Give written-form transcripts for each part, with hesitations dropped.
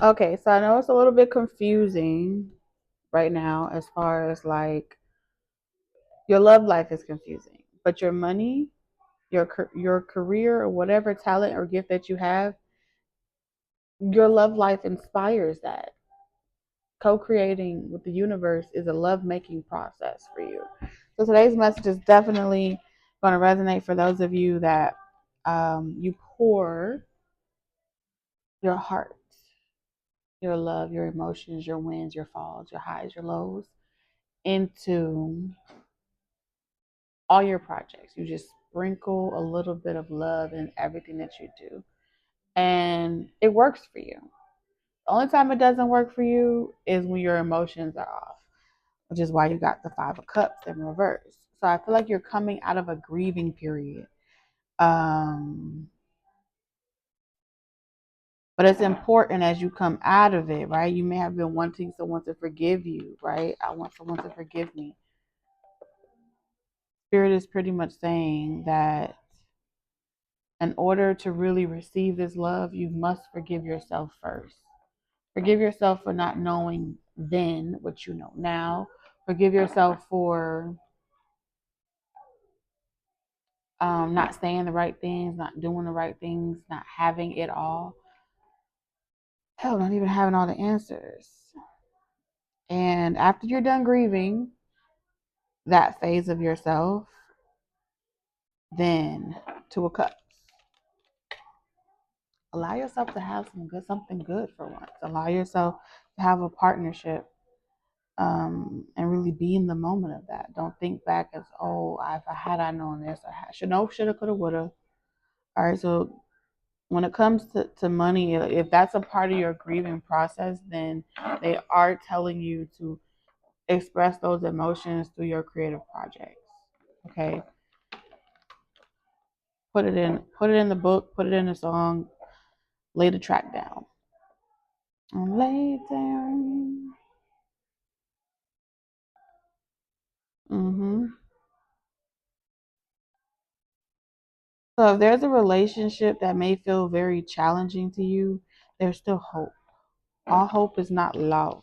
Okay, so I know it's a little bit confusing right now as far as like your love life is confusing, but your money, your career or whatever talent or gift that you have, your love life inspires that. Co-creating with the universe is a love-making process for you. So today's message is definitely going to resonate for those of you that you pour your heart, your love, your emotions, your wins, your falls, your highs, your lows into all your projects. You just sprinkle a little bit of love in everything that you do. And it works for you. The only time it doesn't work for you is when your emotions are off, which is why you got the Five of Cups in reverse. So I feel like you're coming out of a grieving period. Um, but it's important as you come out of it, right? You may have been wanting someone to forgive you, right? I want someone to forgive me. Spirit is pretty much saying that in order to really receive this love, you must forgive yourself first. Forgive yourself for not knowing then what you know now. Forgive yourself for not saying the right things, not doing the right things, not having it all. Hell, not even having all the answers. And after you're done grieving that phase of yourself, then Two of Cups. Allow yourself to have something good for once. Allow yourself to have a partnership, and really be in the moment of that. Don't think back as, oh, if I had I known this, I should know, shoulda, coulda, woulda. All right, so when it comes to money, if that's a part of your grieving process, then they are telling you to express those emotions through your creative projects. Okay, put it in the book, put it in the song, lay the track down. Lay it down. Mm-hmm. So if there's a relationship that may feel very challenging to you, there's still hope. All hope is not lost.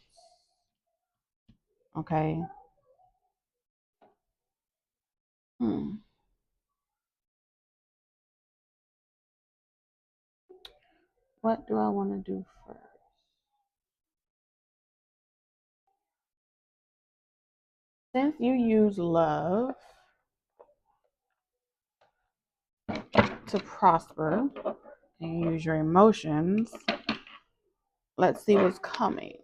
Okay. Hmm. What do I want to do first? Since you use love to prosper and you use your emotions, let's see what's coming.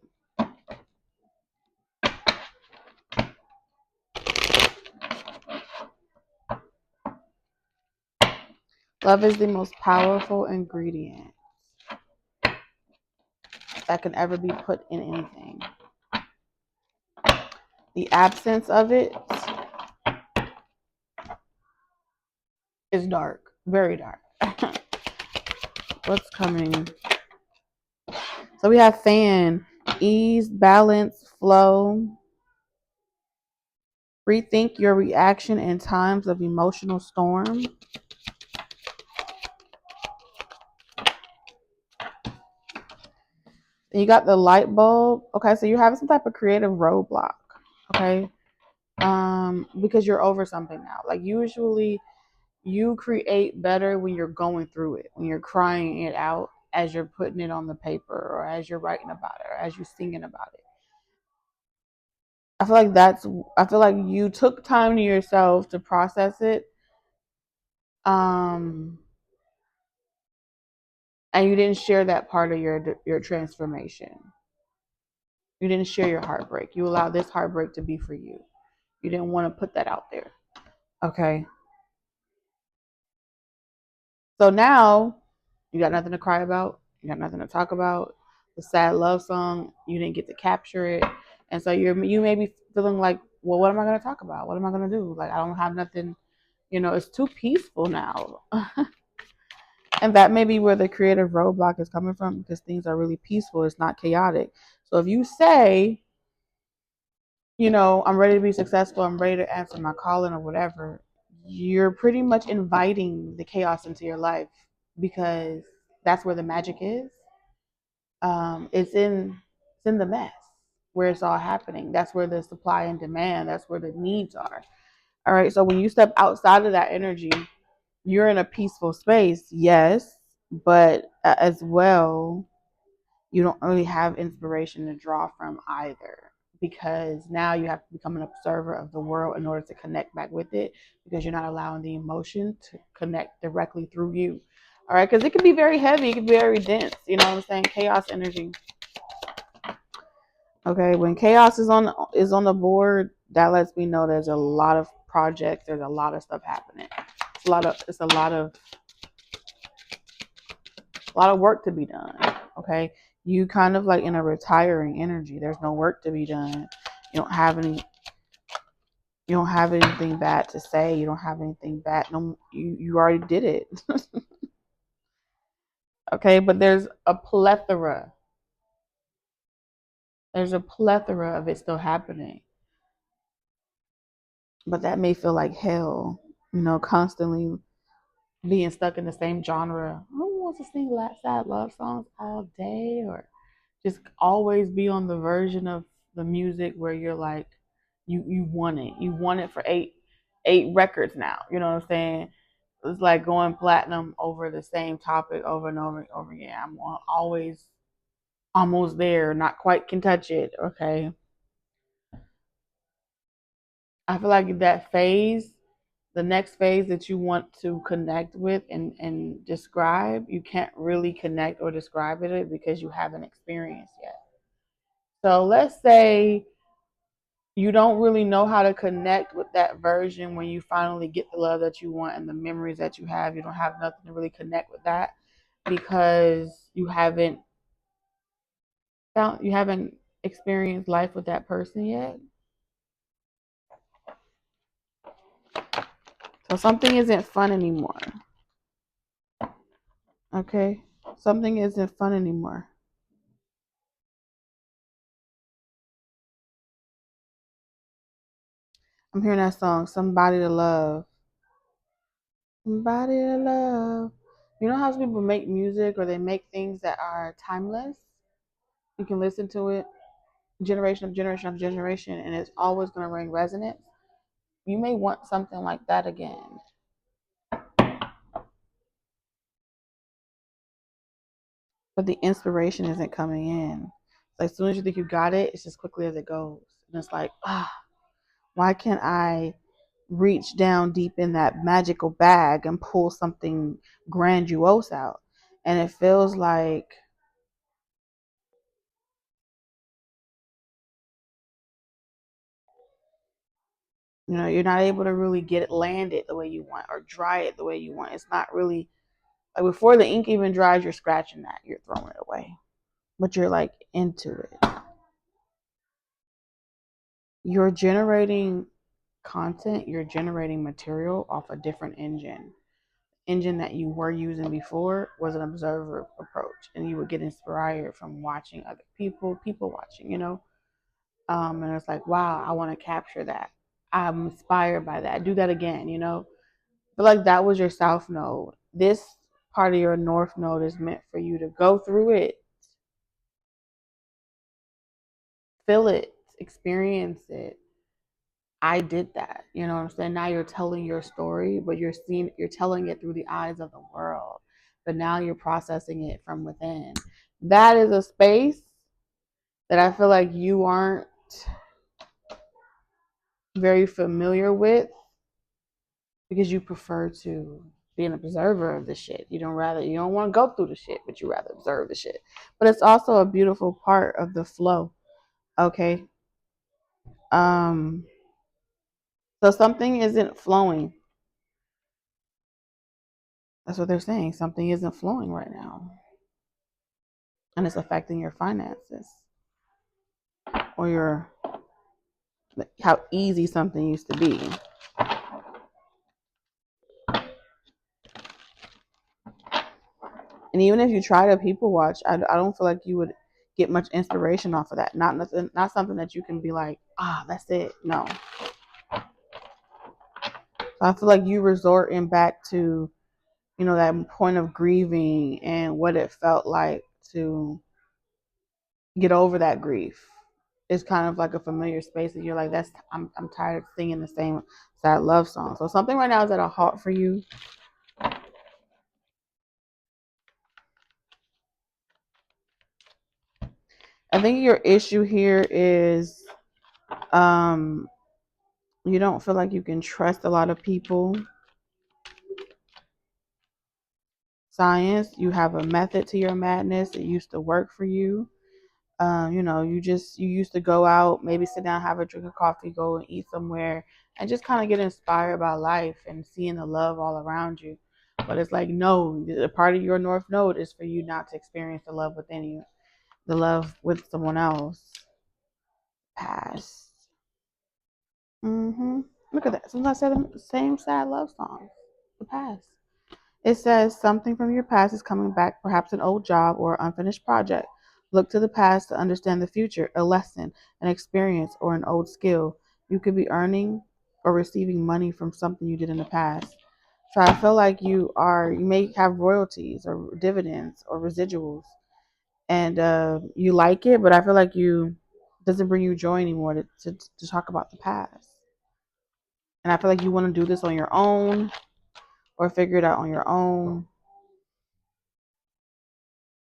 Love is the most powerful ingredient that can ever be put in anything. The absence of it is dark, very dark. What's coming? So we have fan, ease, balance, flow. Rethink your reaction in times of emotional storm. And you got the light bulb. Okay, so you're having some type of creative roadblock. Okay. Because you're over something now. Like usually you create better when you're going through it, when you're crying it out as you're putting it on the paper or as you're writing about it or as you're singing about it. I feel like I feel like you took time to yourself to process it. Um and you didn't share that part of your transformation. You didn't share your heartbreak. You allowed this heartbreak to be for you. You didn't want to put that out there. Okay. So now you got nothing to cry about. You got nothing to talk about. The sad love song, you didn't get to capture it. And so you may be feeling like, well, what am I going to talk about? What am I going to do? Like, I don't have nothing, it's too peaceful now. And that may be where the creative roadblock is coming from because things are really peaceful. It's not chaotic. So if you say, I'm ready to be successful, I'm ready to answer my calling or whatever, you're pretty much inviting the chaos into your life because that's where the magic is. It's in the mess where it's all happening. That's where the supply and demand. That's where the needs are. All right. So when you step outside of that energy, you're in a peaceful space, yes, but as well, you don't really have inspiration to draw from either, because now you have to become an observer of the world in order to connect back with it, because you're not allowing the emotion to connect directly through you. All right, because it can be very heavy, it can be very dense. You know what I'm saying? Chaos energy. Okay, when chaos is on the board, that lets me know there's a lot of projects, there's a lot of stuff happening. It's a lot of work to be done. Okay, you kind of like in a retiring energy. There's no work to be done. You don't have any. You don't have anything bad to say. You don't have anything bad. No, you already did it. Okay, but there's a plethora. There's a plethora of it still happening, but that may feel like hell. Constantly being stuck in the same genre. Who wants to sing sad love songs all day, or just always be on the version of the music where you're like, you want it. You want it for eight records now. You know what I'm saying? It's like going platinum over the same topic over and over and over again. I'm always almost there, not quite can touch it. Okay. I feel like that phase, the next phase that you want to connect with and describe, you can't really connect or describe it because you haven't experienced yet. So let's say you don't really know how to connect with that version when you finally get the love that you want and the memories that you have. You don't have nothing to really connect with that because you haven't experienced life with that person yet. So something isn't fun anymore. Okay? Something isn't fun anymore. I'm hearing that song, Somebody to Love. Somebody to love. You know how some people make music or they make things that are timeless? You can listen to it generation of generation of generation and it's always going to ring resonance. You may want something like that again. But the inspiration isn't coming in. Like, as soon as you think you got it, it's just quickly as it goes. And it's like, why can't I reach down deep in that magical bag and pull something grandiose out? And it feels like you're not able to really get it landed the way you want or dry it the way you want. It's not really like before the ink even dries, you're scratching that, you're throwing it away, but you're like into it. You're generating content, you're generating material off a different engine that you were using before was an observer approach, and you would get inspired from watching other people watching, and it's like, wow, I want to capture that. I'm inspired by that. Do that again. But like that was your south node. This part of your north node is meant for you to go through it, feel it, experience it. I did that. You know what I'm saying? Now you're telling your story, but you're telling it through the eyes of the world. But now you're processing it from within. That is a space that I feel like you aren't very familiar with because you prefer to be an observer of the shit. You don't want to go through the shit, but you rather observe the shit. But it's also a beautiful part of the flow. Okay. Um so something isn't flowing. That's what they're saying. Something isn't flowing right now. And it's affecting your finances or your how easy something used to be. And even if you try to people watch, I don't feel like you would get much inspiration off of that. Not something that you can be like, that's it. No. So I feel like you resorting back to, that point of grieving and what it felt like to get over that grief. It's kind of like a familiar space and you're like, I'm tired of singing the same sad love song. So something right now is at a halt for you. I think your issue here is um you don't feel like you can trust a lot of people. Science, you have a method to your madness. It used to work for you. You used to go out, maybe sit down, have a drink of coffee, go and eat somewhere, and just kind of get inspired by life and seeing the love all around you. But it's like, no, the part of your North Node is for you not to experience the love within you, the love with someone else. Past. Look at that. Sometimes I said the same sad love songs. The past. It says something from your past is coming back, perhaps an old job or unfinished project. Look to the past to understand the future, a lesson, an experience, or an old skill. You could be earning or receiving money from something you did in the past. So I feel like you may have royalties or dividends or residuals, and you like it, but I feel like you doesn't bring you joy anymore to talk about the past. And I feel like you want to do this on your own or figure it out on your own.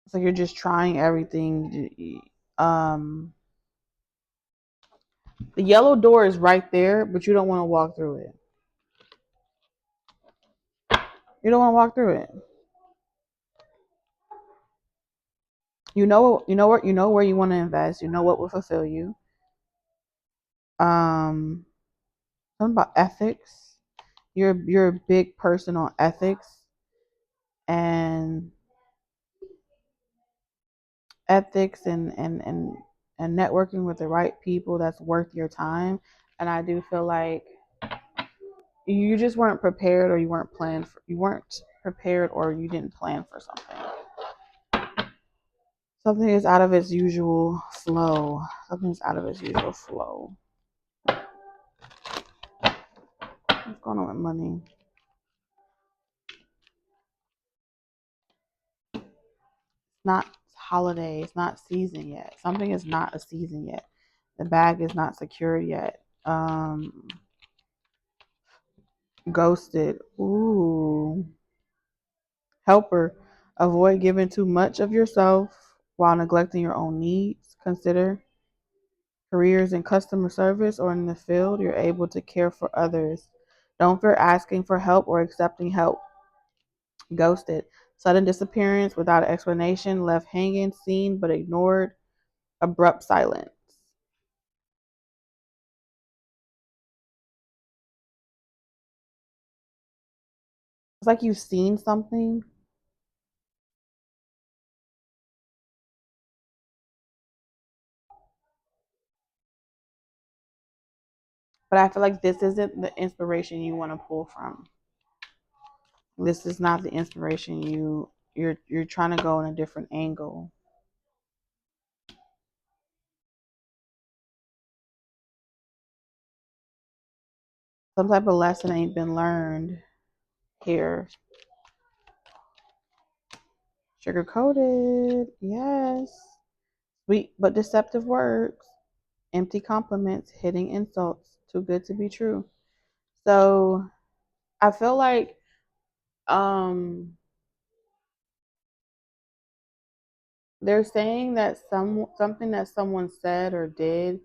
So you're just trying everything. The yellow door is right there, but you don't want to walk through it. You don't want to walk through it. You know where you want to invest. You know what will fulfill you. Um, Something about ethics. You're a big person on ethics and and networking with the right people that's worth your time. And I do feel like you just weren't prepared or you weren't prepared or you didn't plan for something. Something is out of its usual flow. Something's out of its usual flow. What's going on with money? Not holiday. It's not season yet. Something is not a season yet. The bag is not secured yet. Ghosted. Ooh. Helper. Avoid giving too much of yourself while neglecting your own needs. Consider careers in customer service or in the field you're able to care for others. Don't fear asking for help or accepting help. Ghosted. Sudden disappearance without explanation, left hanging, seen but ignored, abrupt silence. It's like you've seen something, but I feel like this isn't the inspiration you want to pull from. This is not the inspiration you're trying to go in a different angle. Some type of lesson ain't been learned here. Sugar coated, yes. Sweet but deceptive words, empty compliments, hitting insults, too good to be true. So I feel like um they're saying that something that someone said or did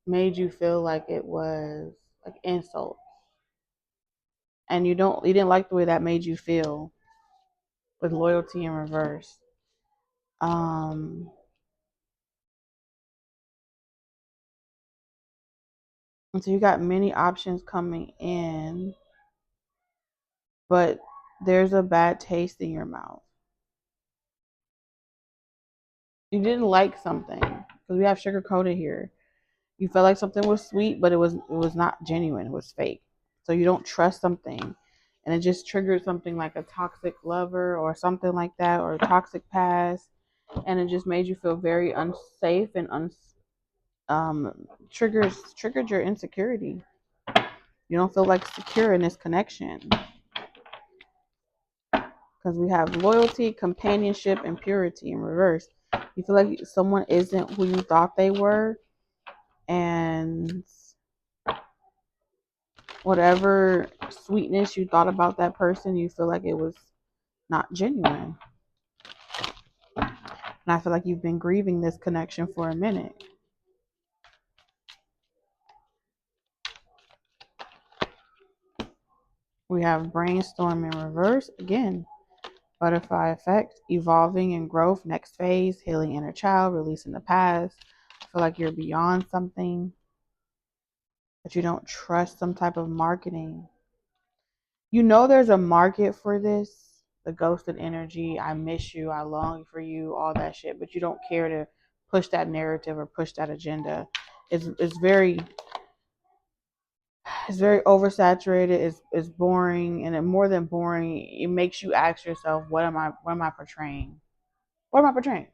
made you feel like it was like insult. And you didn't like the way that made you feel with loyalty in reverse. Um and so you got many options coming in, but there's a bad taste in your mouth. You didn't like something because we have sugar coated here. You felt like something was sweet, but it was not genuine. It was fake. So you don't trust something, and it just triggered something like a toxic lover or something like that, or a toxic past, and it just made you feel very unsafe and triggered your insecurity. You don't feel like secure in this connection because we have loyalty, companionship, and purity in reverse. You feel like someone isn't who you thought they were, and whatever sweetness you thought about that person, you feel like it was not genuine. And I feel like you've been grieving this connection for a minute. We have brainstorm in reverse again. Butterfly effect, evolving and growth, next phase, healing inner child, releasing the past. I feel like you're beyond something, but you don't trust some type of marketing. You know there's a market for this, the ghosted energy, I miss you, I long for you, all that shit, but you don't care to push that narrative or push that agenda. It's very oversaturated, it's boring, and it, more than boring, it makes you ask yourself, what am I portraying? What am I portraying?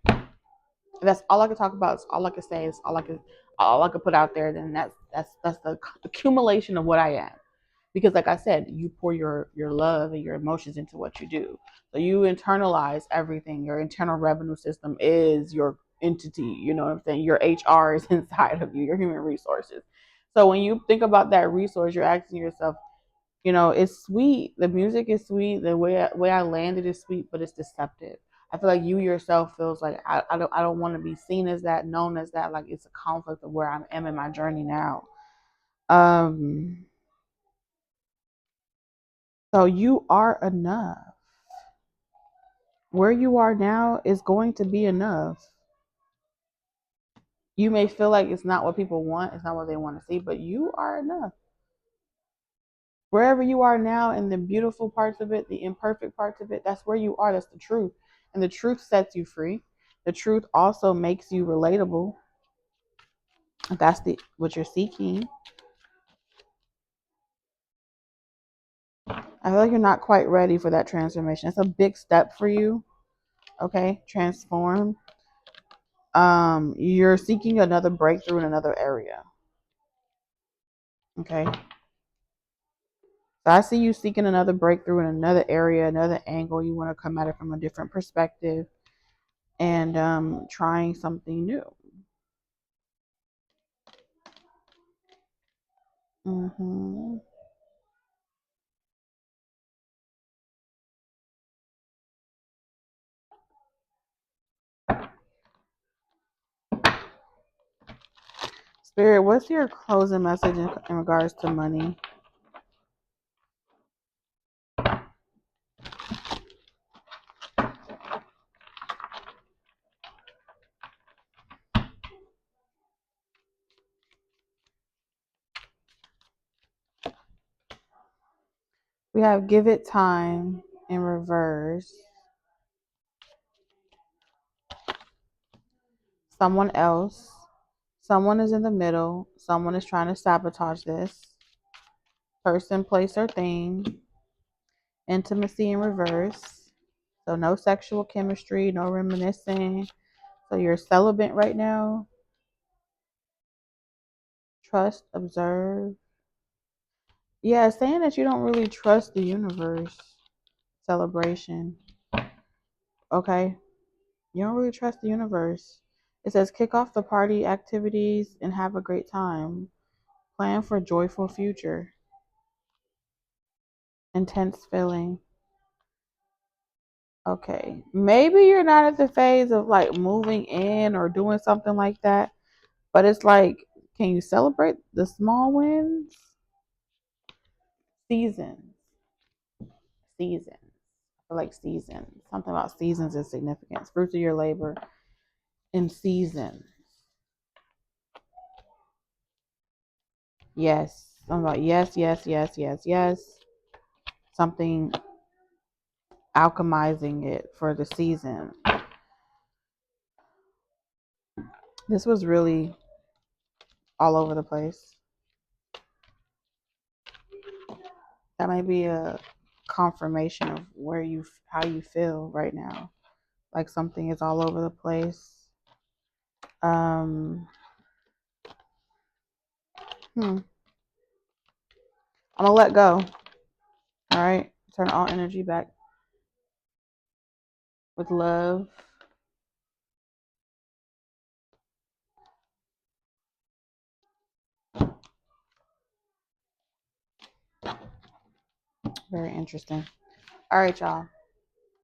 That's all I can talk about. It's all I can say. It's all I could put out there. Then that's the accumulation of what I am. Because like I said, you pour your love and your emotions into what you do. So you internalize everything. Your internal revenue system is your entity. You know what I'm saying? Your HR is inside of you. Your human resources. So when you think about that resource, you're asking yourself, it's sweet. The music is sweet. The way I landed is sweet, but it's deceptive. I feel like you yourself feels like I don't want to be seen as that, known as that. Like it's a conflict of where I am in my journey now. Um, so you are enough. Where you are now is going to be enough. You may feel like it's not what people want, it's not what they want to see, but you are enough. Wherever you are now, in the beautiful parts of it, the imperfect parts of it, that's where you are. That's the truth. And the truth sets you free. The truth also makes you relatable. That's the what you're seeking. I feel like you're not quite ready for that transformation. It's a big step for you. Okay, transform. You're seeking another breakthrough in another area. Okay. So I see you seeking another breakthrough in another area, another angle. You want to come at it from a different perspective and trying something new. Mm-hmm. Spirit, what's your closing message in regards to money? We have give it time in reverse. Someone else. Someone is in the middle. Someone is trying to sabotage this. Person, place, or thing. Intimacy in reverse. So no sexual chemistry, no reminiscing. So you're celibate right now. Trust, observe. Yeah, saying that you don't really trust the universe. Celebration. Okay. You don't really trust the universe. It says kick off the party activities and have a great time. Plan for joyful future. Intense feeling. Okay. Maybe you're not at the phase of like moving in or doing something like that, but it's like, can you celebrate the small wins? Seasons. Seasons. I feel like seasons. Something about seasons is significance. Fruits of your labor in season. Yes. Something about yes, yes, yes, yes, yes. Something alchemizing it for the season. This was really all over the place. That might be a confirmation of how you feel right now. Like something is all over the place. Um, I'm gonna let go. All right, turn all energy back with love. Very interesting. All right, y'all.